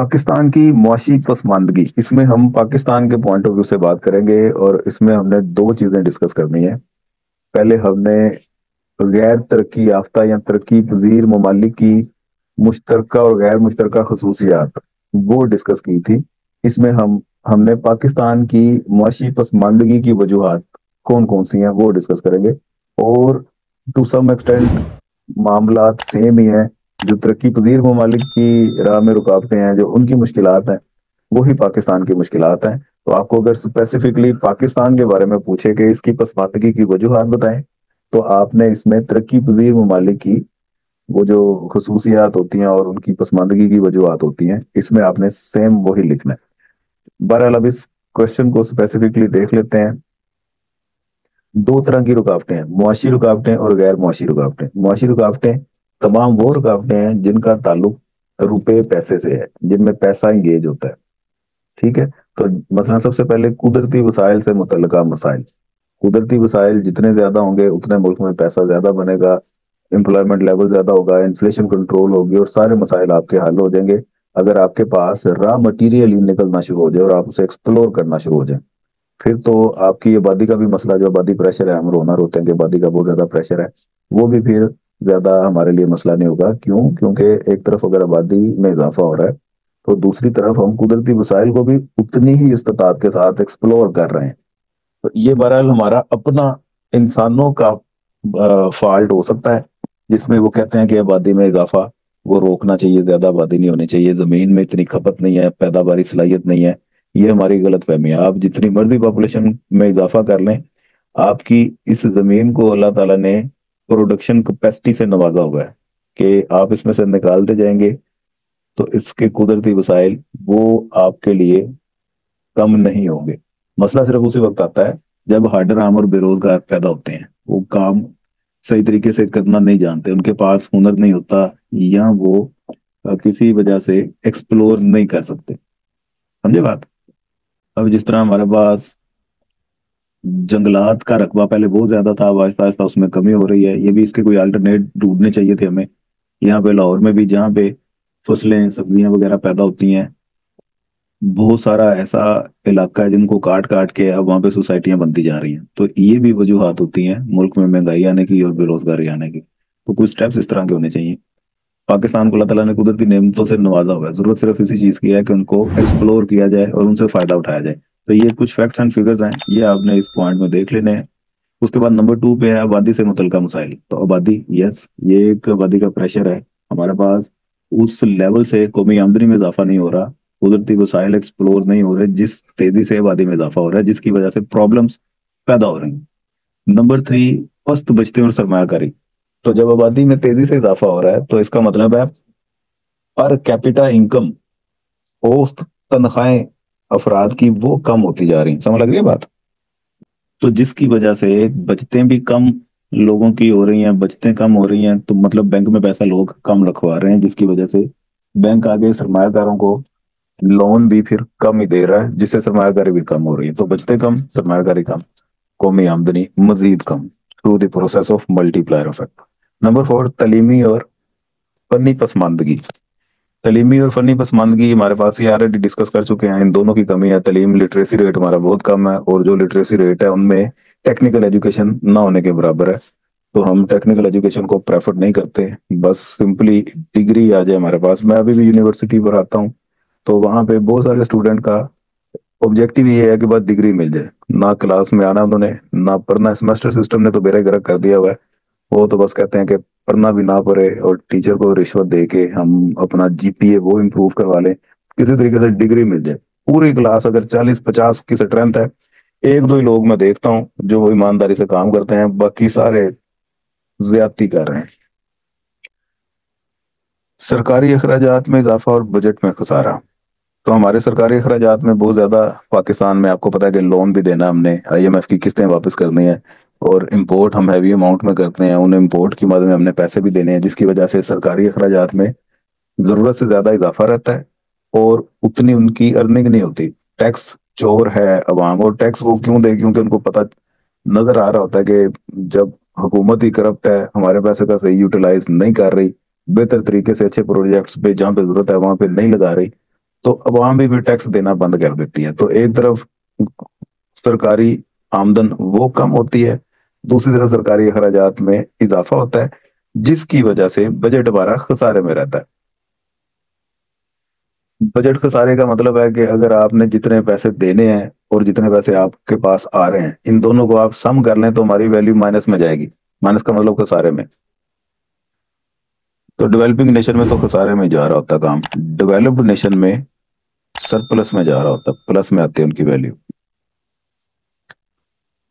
پاکستان کی معاشی پسماندگی، اس میں ہم پاکستان کے پوائنٹ آف ویو سے بات کریں گے، اور اس میں ہم نے دو چیزیں ڈسکس کرنی ہے۔ پہلے ہم نے غیر ترقی یافتہ یا ترقی پذیر ممالک کی مشترکہ اور غیر مشترکہ خصوصیات وہ ڈسکس کی تھی۔ اس میں ہم نے پاکستان کی معاشی پسماندگی کی وجوہات کون کون سی ہیں وہ ڈسکس کریں گے، اور ٹو سم ایکسٹینٹ معاملات سیم ہی ہیں۔ جو ترقی پذیر ممالک کی راہ میں رکاوٹیں ہیں، جو ان کی مشکلات ہیں، وہی پاکستان کی مشکلات ہیں۔ تو آپ کو اگر اسپیسیفکلی پاکستان کے بارے میں پوچھے کہ اس کی پسماندگی کی وجوہات بتائیں، تو آپ نے اس میں ترقی پذیر ممالک کی وہ جو خصوصیات ہوتی ہیں اور ان کی پسماندگی کی وجوہات ہوتی ہیں، اس میں آپ نے سیم وہی لکھنا ہے۔ بہرحال اب اس کوشچن کو اسپیسیفکلی دیکھ لیتے ہیں۔ دو طرح کی رکاوٹیں ہیں، معاشی رکاوٹیں اور غیر معاشی رکاوٹیں۔ معاشی رکاوٹیں تمام وہ رکاوٹیں ہیں جن کا تعلق روپے پیسے سے ہے، جن میں پیسہ انگیج ہوتا ہے، ٹھیک ہے۔ تو مثلا سب سے پہلے قدرتی وسائل سے متعلقہ مسائل۔ قدرتی وسائل جتنے زیادہ ہوں گے اتنے ملک میں پیسہ زیادہ بنے گا، امپلائمنٹ لیول زیادہ ہوگا، انفلیشن کنٹرول ہوگی، اور سارے مسائل آپ کے حل ہو جائیں گے اگر آپ کے پاس را مٹیریل ہی نکلنا شروع ہو جائے اور آپ اسے ایکسپلور کرنا شروع ہو جائیں۔ پھر تو آپ کی آبادی کا بھی مسئلہ، جو آبادی پریشر ہے، ہم رونا روتے ہیں کہ آبادی کا بہت زیادہ پریشر ہے، وہ بھی پھر زیادہ ہمارے لیے مسئلہ نہیں ہوگا۔ کیوں؟ کیونکہ ایک طرف اگر آبادی میں اضافہ ہو رہا ہے تو دوسری طرف ہم قدرتی وسائل کو بھی اتنی ہی استطاعت کے ساتھ ایکسپلور کر رہے ہیں۔ تو یہ بہرحال ہمارا اپنا انسانوں کا فالٹ ہو سکتا ہے، جس میں وہ کہتے ہیں کہ آبادی میں اضافہ وہ روکنا چاہیے، زیادہ آبادی نہیں ہونی چاہیے، زمین میں اتنی کھپت نہیں ہے، پیداواری صلاحیت نہیں ہے۔ یہ ہماری غلط فہمی ہے۔ آپ جتنی مرضی پاپولیشن میں اضافہ کر لیں، آپ کی اس زمین کو اللہ تعالیٰ نے پروڈکشن کیپیسٹی سے نوازا ہوا ہے کہ آپ اس میں سے نکالتے جائیں گے تو اس کے قدرتی وسائل وہ آپ کے لیے کم نہیں ہوں گے۔ مسئلہ صرف اسی وقت آتا ہے جب ہارڈر عام اور بے روزگار پیدا ہوتے ہیں، وہ کام صحیح طریقے سے کرنا نہیں جانتے، ان کے پاس ہنر نہیں ہوتا، یا وہ کسی وجہ سے ایکسپلور نہیں کر سکتے۔ سمجھے بات؟ اب جس طرح ہمارے پاس جنگلات کا رقبہ پہلے بہت زیادہ تھا، اب آہستہ آہستہ اس میں کمی ہو رہی ہے، یہ بھی اس کے کوئی الٹرنیٹ ڈھونڈنے چاہیے تھے ہمیں۔ یہاں پہ لاہور میں بھی جہاں پہ فصلیں سبزیاں وغیرہ پیدا ہوتی ہیں، بہت سارا ایسا علاقہ ہے جن کو کاٹ کاٹ کے اب وہاں پہ سوسائٹیاں بنتی جا رہی ہیں۔ تو یہ بھی وجوہات ہوتی ہیں ملک میں مہنگائی آنے کی اور بے روزگاری آنے کی۔ تو کچھ سٹیپس اس طرح کے ہونے چاہیے۔ پاکستان کو اللہ تعالیٰ نے قدرتی نعمتوں سے نوازا ہوا ہے، ضرورت صرف اسی چیز کی ہے کہ ان کو ایکسپلور کیا جائے اور ان سے فائدہ اٹھایا جائے۔ تو یہ کچھ فیکٹس اینڈ فگرز ہیں، یہ آپ نے اس پوائنٹ میں دیکھ لینے ہیں۔ اس کے بعد نمبر 2 پہ ہے آبادی سے متعلقہ مسائل۔ تو آبادی، یس، یہ ایک آبادی کا پریشر ہے ہمارے پاس۔ اس لیول سے قومی آمدنی میں اضافہ نہیں ہو رہا، قدرتی وسائل ایکسپلور نہیں ہو رہے جس تیزی سے آبادی میں اضافہ ہو رہا ہے، جس کی وجہ سے پرابلمس پیدا ہو رہی ہیں۔ نمبر 3، پست بچتے اور سرمایہ کاری۔ تو جب آبادی میں تیزی سے اضافہ ہو رہا ہے تو اس کا مطلب ہے پر کیپٹا انکم، اوسط تنخواہیں افراد کی وہ کم ہوتی جا رہی ہیں۔ سمجھ لگ رہی ہے بات؟ تو جس کی وجہ سے بچتیں بھی کم لوگوں کی ہو رہی ہیں، بچتیں کم ہو رہی ہیں، تو مطلب بینک میں پیسہ لوگ کم رکھوا رہے ہیں، جس کی وجہ سے بینک آگے سرمایہ کاروں کو لون بھی پھر کم ہی دے رہا ہے، جس سے سرمایہ کاری بھی کم ہو رہی ہے۔ تو بچتے کم، سرمایہ کاری کم، قومی آمدنی مزید کم through the process of multiplier effect. Number 4، تعلیمی اور فنی پسماندگی۔ تعلیمی اور فنی پسماندگی ہمارے پاس یہ آلریڈی ڈسکس کر چکے ہیں، ان دونوں کی کمی ہے۔ تعلیم لٹریسی ریٹ ہمارا بہت کم ہے، اور جو لٹریسی ریٹ ہے ان میں ٹیکنیکل ایجوکیشن نہ ہونے کے برابر ہے۔ تو ہم ٹیکنیکل ایجوکیشن کو پریفر نہیں کرتے، بس سمپلی ڈگری آ جائے ہمارے پاس۔ میں ابھی بھی یونیورسٹی پر آتا ہوں تو وہاں پہ بہت سارے اسٹوڈنٹ کا آبجیکٹیو یہ ہے کہ بس ڈگری مل جائے، نہ کلاس میں آنا انہوں نے، نہ پڑھنا۔ سیمسٹر سسٹم نے تو بیڑا گرک کر دیا ہوا ہے، وہ تو بس کہتے ہیں کہ پڑھنا بھی نہ پڑے اور ٹیچر کو رشوت دے کے ہم اپنا جی پی اے وہ امپروو کروا لیں، کسی طریقے سے ڈگری مل جائے۔ پوری کلاس اگر 40-50 کی اسٹرینتھ ہے، ایک دو ہی لوگ میں دیکھتا ہوں جو وہ ایمانداری سے کام کرتے ہیں، باقی سارے زیادتی کر رہے ہیں۔ سرکاری اخراجات میں اضافہ اور بجٹ میں خسارہ۔ تو ہمارے سرکاری اخراجات میں بہت زیادہ، پاکستان میں آپ کو پتا ہے کہ لون بھی دینا ہم نے، آئی ایم ایف کی قسطیں واپس کرنی ہیں، اور امپورٹ ہم ہیوی اماؤنٹ میں کرتے ہیں، ان امپورٹ کی مدد میں ہم نے پیسے بھی دینے ہیں، جس کی وجہ سے سرکاری اخراجات میں ضرورت سے زیادہ اضافہ رہتا ہے اور اتنی ان کی ارننگ نہیں ہوتی۔ ٹیکس چور ہے عوام، اور ٹیکس وہ کیوں دے؟ کیونکہ ان کو پتہ نظر آ رہا ہوتا ہے کہ جب حکومت ہی کرپٹ ہے، ہمارے پیسے کا صحیح یوٹیلائز نہیں کر رہی، بہتر طریقے سے اچھے پروجیکٹس پہ جہاں پہ ضرورت ہے وہاں پہ نہیں لگا رہی، تو عوام بھی پھر ٹیکس دینا بند کر دیتی ہے. تو ایک طرف سرکاری آمدن وہ کم ہوتی ہے, دوسری طرف سرکاری اخراجات میں اضافہ ہوتا ہے, جس کی وجہ سے بجٹ ہمارا خسارے میں رہتا ہے. بجٹ خسارے کا مطلب ہے کہ اگر آپ نے جتنے پیسے دینے ہیں اور جتنے پیسے آپ کے پاس آ رہے ہیں, ان دونوں کو آپ سم کر لیں تو ہماری ویلیو مائنس میں جائے گی. مائنس کا مطلب خسارے میں. تو ڈیولپنگ نیشن میں تو خسارے میں جا رہا ہوتا کام, ڈیولپڈ نیشن میں سرپلس میں جا رہا ہوتا, پلس میں آتی ہے ان کی ویلیو.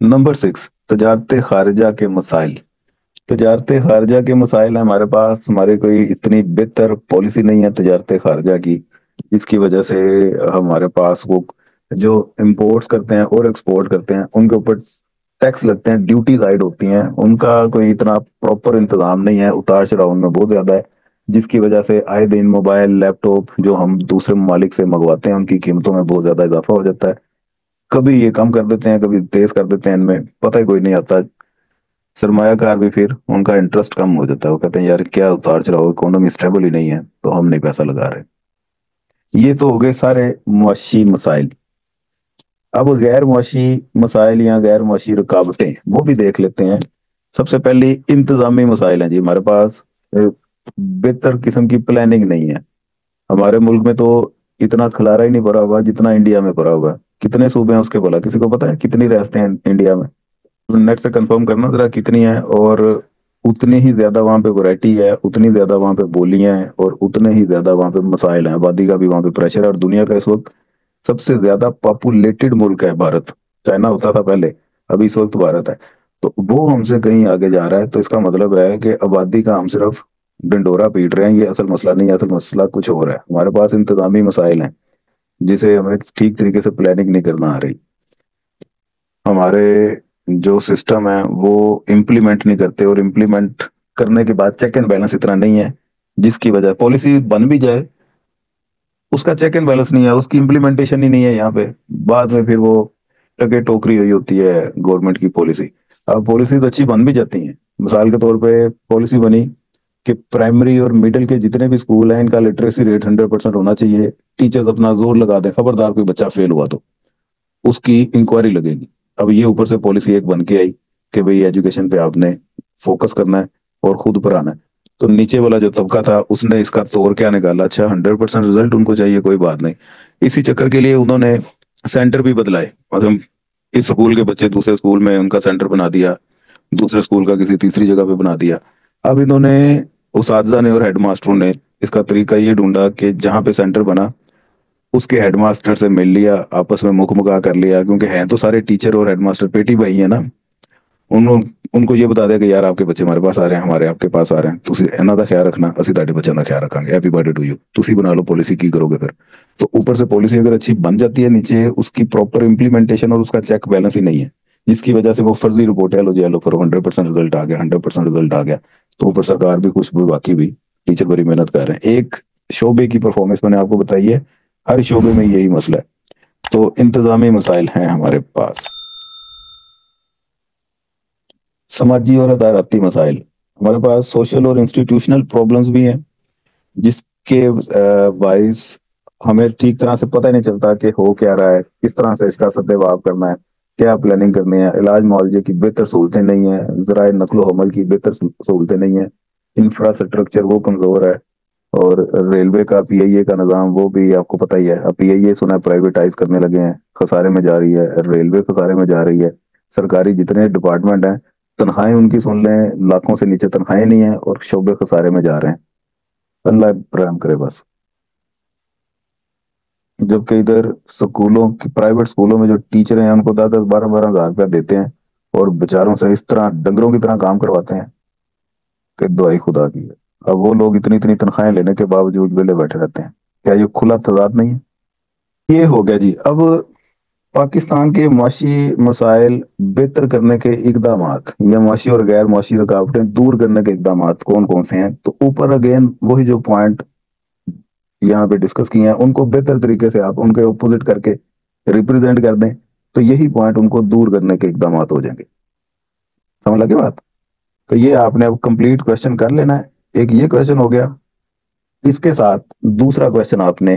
نمبر 6, تجارت خارجہ کے مسائل. تجارت خارجہ کے مسائل ہیں ہمارے پاس. ہماری کوئی اتنی بہتر پالیسی نہیں ہے تجارت خارجہ کی, جس کی وجہ سے ہمارے پاس وہ جو امپورٹس کرتے ہیں اور ایکسپورٹ کرتے ہیں ان کے اوپر ٹیکس لگتے ہیں, ڈیوٹیز ایڈ ہوتی ہیں, ان کا کوئی اتنا پراپر انتظام نہیں ہے, اتار چڑھاؤ ان میں بہت زیادہ ہے, جس کی وجہ سے آئے دن موبائل لیپ ٹاپ جو ہم دوسرے ممالک سے منگواتے ہیں ان کی قیمتوں میں بہت زیادہ اضافہ ہو جاتا ہے. کبھی یہ کم کر دیتے ہیں, کبھی تیز کر دیتے ہیں, ان میں پتہ ہی کوئی نہیں آتا. سرمایہ کار بھی پھر ان کا انٹرسٹ کم ہو جاتا ہے, وہ کہتے ہیں یار کیا اتار چڑھاؤ, اکانومی اسٹیبل ہی نہیں ہے تو ہم نہیں پیسہ لگا رہے. یہ تو ہو گئے سارے معاشی مسائل. اب غیر معاشی مسائل یا غیر معاشی رکاوٹیں وہ بھی دیکھ لیتے ہیں. سب سے پہلی انتظامی مسائل ہیں جی ہمارے پاس. بہتر قسم کی پلاننگ نہیں ہے. ہمارے ملک میں تو اتنا کھلارا ہی نہیں بھرا ہوا جتنا انڈیا میں بھرا ہوا ہے. کتنے صوبے ہیں اس کے بولا کسی کو پتا ہے, کتنی ریاستیں ہیں انڈیا میں؟ نیٹ سے کنفرم کرنا ذرا کتنی ہیں. اور اتنی ہی زیادہ وہاں پہ ورائٹی ہے, اتنی زیادہ وہاں پہ بولیاں ہیں, اور اتنے ہی زیادہ وہاں پہ مسائل ہیں. آبادی کا بھی وہاں پہ پریشر ہے, اور دنیا کا اس وقت سب سے زیادہ پاپولیٹڈ ملک ہے بھارت. چائنا ہوتا تھا پہلے, ابھی اس وقت بھارت ہے. تو وہ ہم سے کہیں آگے جا رہا ہے, تو اس کا مطلب ہے کہ آبادی کا ہم صرف ڈنڈورا پیٹ رہے ہیں. یہ اصل مسئلہ نہیں ہے, اصل مسئلہ کچھ اور ہے. ہمارے پاس انتظامی مسائل ہیں جسے ہمیں ٹھیک طریقے سے پلاننگ نہیں کرنا آ رہی. ہمارے جو سسٹم ہے وہ امپلیمنٹ نہیں کرتے, اور امپلیمنٹ کرنے کے بعد چیک اینڈ بیلنس اتنا نہیں ہے, جس کی وجہ پالیسی بن بھی جائے اس کا چیک اینڈ بیلنس نہیں ہے, اس کی امپلیمنٹیشن ہی نہیں ہے یہاں پہ. بعد میں پھر وہ ٹکے ٹوکری ہوئی ہوتی ہے گورنمنٹ کی پالیسی. اب پالیسی تو اچھی بن بھی جاتی ہیں. مثال کے طور پہ پالیسی بنی کہ پرائمری اور مڈل کے جتنے بھی اسکول ہیں ان کا لٹریسی ریٹ 100% ہونا چاہیے. ٹیچرز اپنا زور لگا دیں, خبردار کوئی بچہ فیل ہوا تو اس کی انکوائری لگے گی. اب یہ اوپر سے پالیسی ایک بن کے آئی کہ بھئی ایجوکیشن پہ آپ نے فوکس کرنا ہے اور خود پر آنا ہے. تو نیچے والا جو طبقہ تھا اس نے اس کا توڑ کیا نکالا, اچھا 100% رزلٹ ان کو چاہیے, کوئی بات نہیں. اسی چکر کے لیے انہوں نے سینٹر بھی بدلائے. مطلب اس اسکول کے بچے دوسرے اسکول میں ان کا سینٹر بنا دیا, دوسرے اسکول کا کسی تیسری جگہ پہ بنا دیا. اب انہوں نے اساتذہ نے اور ہیڈ ماسٹروں نے اس کا طریقہ یہ ڈھونڈا کہ جہاں پہ سینٹر بنا اس کے ہیڈ ماسٹر سے مل لیا, آپس میں مکھ مکا کر لیا, کیونکہ ہیں تو سارے ٹیچر اور ہیڈ ماسٹر پیٹی بھائی ہیں نا. ان کو یہ بتا دیا کہ یار آپ کے بچے ہمارے پاس آ رہے ہیں, ہمارے آپ کے پاس آ رہے ہیں, تسی ਇਹਨਾਂ ਦਾ خیال رکھنا, ਅਸੀਂ ਤੁਹਾਡੇ ਬੱਚਿਆਂ ਦਾ خیال رکھیں گے, ہیپی برتھڈے ٹو یو. تسی بنا لو پالیسی, کی کرو گے پھر. تو اوپر سے پالیسی اگر اچھی بن جاتی ہے, نیچے اس کی پراپر امپلیمنٹیشن اور اس کا چیک بیلنس ہی نہیں ہے, جس کی وجہ سے وہ فرضی رپورٹ ہے, لو جی لو کرو 100% رزلٹ آ گیا, 100% رزلٹ آ گیا. تو اوپر سرکار بھی خوش بھی, باقی بھی ٹیچر بڑی محنت کر رہے ہیں. ایک شعبے کی پرفارمنس میں نے آپ کو بتائی ہے, ہر شعبے میں یہی مسئلہ ہے. تو انتظامی مسائل ہیں ہمارے پاس. سماجی اور عدالتی مسائل. ہمارے پاس سوشل اور انسٹیٹیوشنل پرابلمس بھی ہیں, جس کے باعث ہمیں ٹھیک طرح سے پتہ ہی نہیں چلتا کہ ہو کیا رہا ہے, کس طرح سے اس کا سدبھاؤ کرنا ہے, کیا پلاننگ کرنی ہے. علاج معالجے کی بہتر سہولتیں نہیں ہیں, ذرائع نقل و حمل کی بہتر سہولتیں نہیں ہیں, انفراسٹرکچر وہ کمزور ہے. اور ریلوے کا پی آئی اے کا نظام وہ بھی آپ کو پتہ ہی ہے. اب پی آئی اے سنا ہے پرائیویٹائز کرنے لگے ہیں, خسارے میں جا رہی ہے, ریلوے خسارے میں جا رہی ہے. سرکاری جتنے ڈپارٹمنٹ ہیں تنخواہیں ان کی سن لیں, لاکھوں سے نیچے تنخواہیں نہیں ہیں, اور شعبے خسارے میں جا رہے ہیں. اللہ رحم کرے بس. جبکہ ادھر سکولوں کی پرائیویٹ سکولوں میں جو ٹیچر ہیں ان کو 10-10 12 12 ہزار روپیہ دیتے ہیں, اور بیچاروں سے اس طرح ڈنگروں کی طرح کام کرواتے ہیں کہ دعائی خدا کی ہے. اب وہ لوگ اتنی اتنی تنخواہیں لینے کے باوجود ویلے بیٹھے رہتے ہیں. کیا یہ کھلا تضاد نہیں ہے؟ یہ ہو گیا جی. اب پاکستان کے معاشی مسائل بہتر کرنے کے اقدامات یا معاشی اور غیر معاشی رکاوٹیں دور کرنے کے اقدامات کون کون سے ہیں. تو اوپر اگین وہی جو پوائنٹ یہاں پہ ڈسکس کیے ہیں ان کو بہتر طریقے سے آپ ان کے اپوزٹ کر کے ریپرزینٹ کر دیں, تو یہی پوائنٹ ان کو دور کرنے کے اقدامات ہو جائیں گے. سمجھ لگے بات؟ تو یہ آپ نے اب کمپلیٹ کوشچن کر لینا ہے. ایک یہ کوشچن ہو گیا, اس کے ساتھ دوسرا کوشچن آپ نے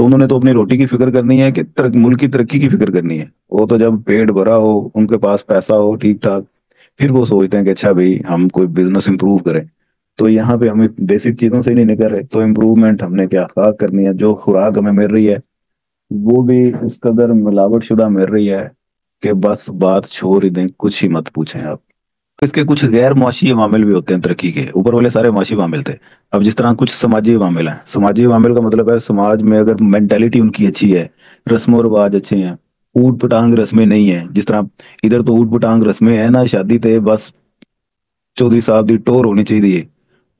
تو انہوں نے تو اپنی روٹی کی فکر کرنی ہے کہ ملک کی ترقی کی فکر کرنی ہے. وہ تو جب پیٹ بھرا ہو, ان کے پاس پیسہ ہو ٹھیک ٹھاک, پھر وہ سوچتے ہیں کہ اچھا بھائی ہم کوئی بزنس امپروو کریں. تو یہاں پہ ہمیں بیسک چیزوں سے ہی نہیں نکل رہے, تو امپروومنٹ ہم نے کیا خوراک کرنی ہے. جو خوراک ہمیں مل رہی ہے وہ بھی اس قدر ملاوٹ شدہ مل رہی ہے کہ بس بات چھوڑ ہی دیں, کچھ ہی مت پوچھیں آپ. اس کے کچھ غیر معاشی عوامل بھی ہوتے ہیں ترقی کے. اوپر والے سارے معاشی عوامل تھے. اب جس طرح کچھ سماجی عوامل ہیں, سماجی عوامل کا مطلب ہے سماج میں اگر مینٹیلٹی ان کی اچھی ہے, رسم و رواج اچھے ہیں, اوٹ پٹانگ رسمیں نہیں ہیں. جس طرح ادھر تو اوٹ پٹانگ رسمیں ہیں نا, شادی تے بس چودھری صاحب دی ٹور ہونی چاہیے,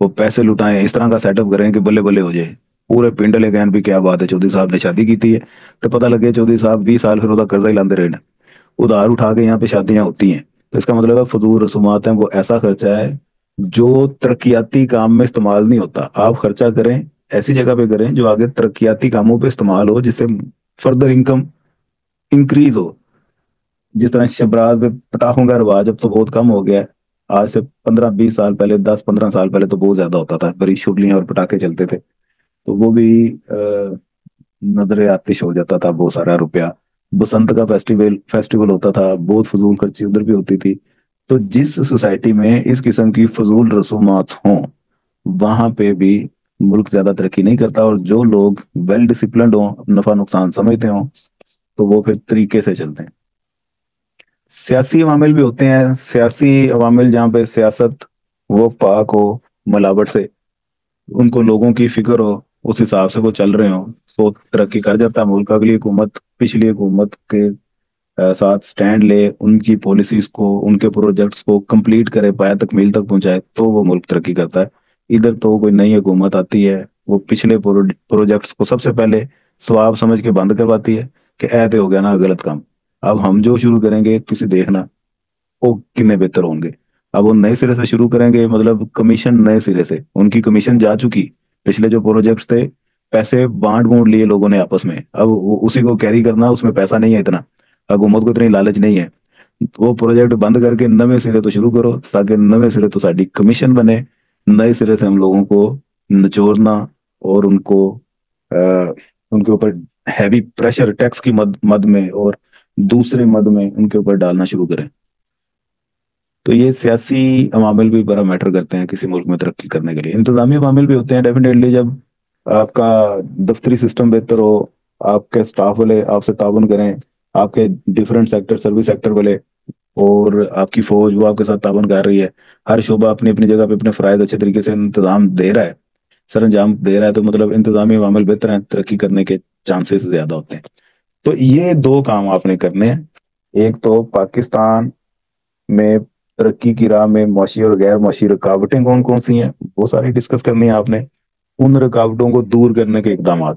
وہ پیسے لٹائیں, اس طرح کا سیٹ اپ کریں کہ بلے بلے ہو جائے. پورے پنڈ لے گئے بھی کیا بات ہے, چودھری صاحب نے شادی کی تھی ہے, تو پتہ لگے چودھری صاحب 20 سال پھر وہ قرضہ ہی لاندے رہے نا, ادھار اٹھا کے یہاں پہ شادیاں ہوتی ہیں. تو اس کا مطلب ہے فضول رسومات ہیں, وہ ایسا خرچہ ہے جو ترقیاتی کام میں استعمال نہیں ہوتا. آپ خرچہ کریں ایسی جگہ پہ کریں جو آگے ترقیاتی کاموں پہ استعمال ہو, جس سے فردر انکم انکریز ہو. جس طرح شبرات پہ پٹاخوں کا رواج اب تو بہت کم ہو گیا ہے. آج سے 15-20 سال پہلے, 10-15 سال پہلے تو بہت زیادہ ہوتا تھا, بڑی شگلیاں اور پٹاخے چلتے تھے. تو وہ بھی نظر آتش ہو جاتا تھا بہت سارا روپیہ. بسنت کا فیسٹیول ہوتا تھا, بہت فضول خرچی ادھر بھی ہوتی تھی. تو جس سوسائٹی میں اس قسم کی فضول رسومات ہوں, وہاں پہ بھی ملک زیادہ ترقی نہیں کرتا. اور جو لوگ ویل ڈسپلنڈ ہوں, نفع نقصان سمجھتے ہوں, تو وہ پھر طریقے سے چلتے ہیں. سیاسی عوامل بھی ہوتے ہیں. سیاسی عوامل جہاں پہ سیاست وہ پاک ہو ملاوٹ سے, ان کو لوگوں کی فکر ہو, اس حساب سے وہ چل رہے ہوں, تو ترقی کر جاتا ہے ملک. اگلی حکومت پچھلی حکومت کے ساتھ سٹینڈ لے, ان کی پالیسیز کو, ان کے پروجیکٹس کو کمپلیٹ کرے, پایا تکمیل تک پہنچائے, تو وہ ملک ترقی کرتا ہے. ادھر تو کوئی نئی حکومت آتی ہے, وہ پچھلے پروجیکٹس کو سب سے پہلے سواب سمجھ کے بند کرواتی ہے کہ ایتے ہو گیا نا غلط کام, اب ہم جو شروع کریں گے تسی دیکھنا وہ کتنے بہتر ہوں گے. اب وہ نئے سرے سے شروع کریں گے, مطلب کمیشن نئے سرے سے, ان کی کمیشن جا چکی. پچھلے جو پروجیکٹس تھے پیسے بانٹ بونٹ لیے لوگوں نے آپس میں, اب اسی کو کیری کرنا, اس میں پیسہ نہیں ہے اتنا, حکومت کو اتنی لالچ نہیں ہے. وہ پروجیکٹ بند کر کے نویں سرے تو شروع کرو, تاکہ نویں سرے تو ساری کمیشن بنے, نئے سرے سے ہم لوگوں کو نچوڑنا اور ان کے اوپر ہیوی پریشر ٹیکس کی مد میں اور دوسرے مد میں ان کے اوپر ڈالنا شروع کریں. تو یہ سیاسی عوامل بھی بڑا میٹر کرتے ہیں کسی ملک میں ترقی کرنے کے لیے. انتظامی عوامل بھی ہوتے ہیں ڈیفینیٹلی. جب آپ کا دفتری سسٹم بہتر ہو, آپ کے سٹاف والے آپ سے تعاون کریں, آپ کے ڈفرینٹ سیکٹر, سروس سیکٹر والے اور آپ کی فوج وہ آپ کے ساتھ تعاون کر رہی ہے, ہر شعبہ اپنی اپنی جگہ پہ اپنے فرائض اچھے طریقے سے انتظام دے رہا ہے, سر انجام دے رہا ہے, تو مطلب انتظامی عوامل بہتر ہیں, ترقی کرنے کے چانسز زیادہ ہوتے ہیں. تو یہ دو کام آپ نے کرنے ہیں. ایک تو پاکستان میں ترقی کی راہ میں معاشی اور غیر معاشی رکاوٹیں کون کون سی ہیں, وہ ساری ڈسکس کرنی ہے آپ نے. ان رکاوٹوں کو دور کرنے کے اقدامات,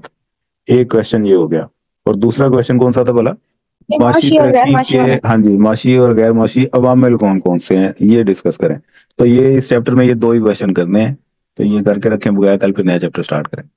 ایک کوشچن یہ ہو گیا. اور دوسرا کوشچن کون سا تھا بولا, معاشی معاشی اور غیر ترقی معاشی کے, عوامل. ہاں جی, معاشی اور غیر معاشی عوامل کون کون سے ہیں, یہ ڈسکس کریں. تو یہ اس چیپٹر میں یہ دو ہی کوشچن کرنے ہیں, تو یہ کر کے رکھیں بغیر کل پھر نیا چیپٹر سٹارٹ کریں.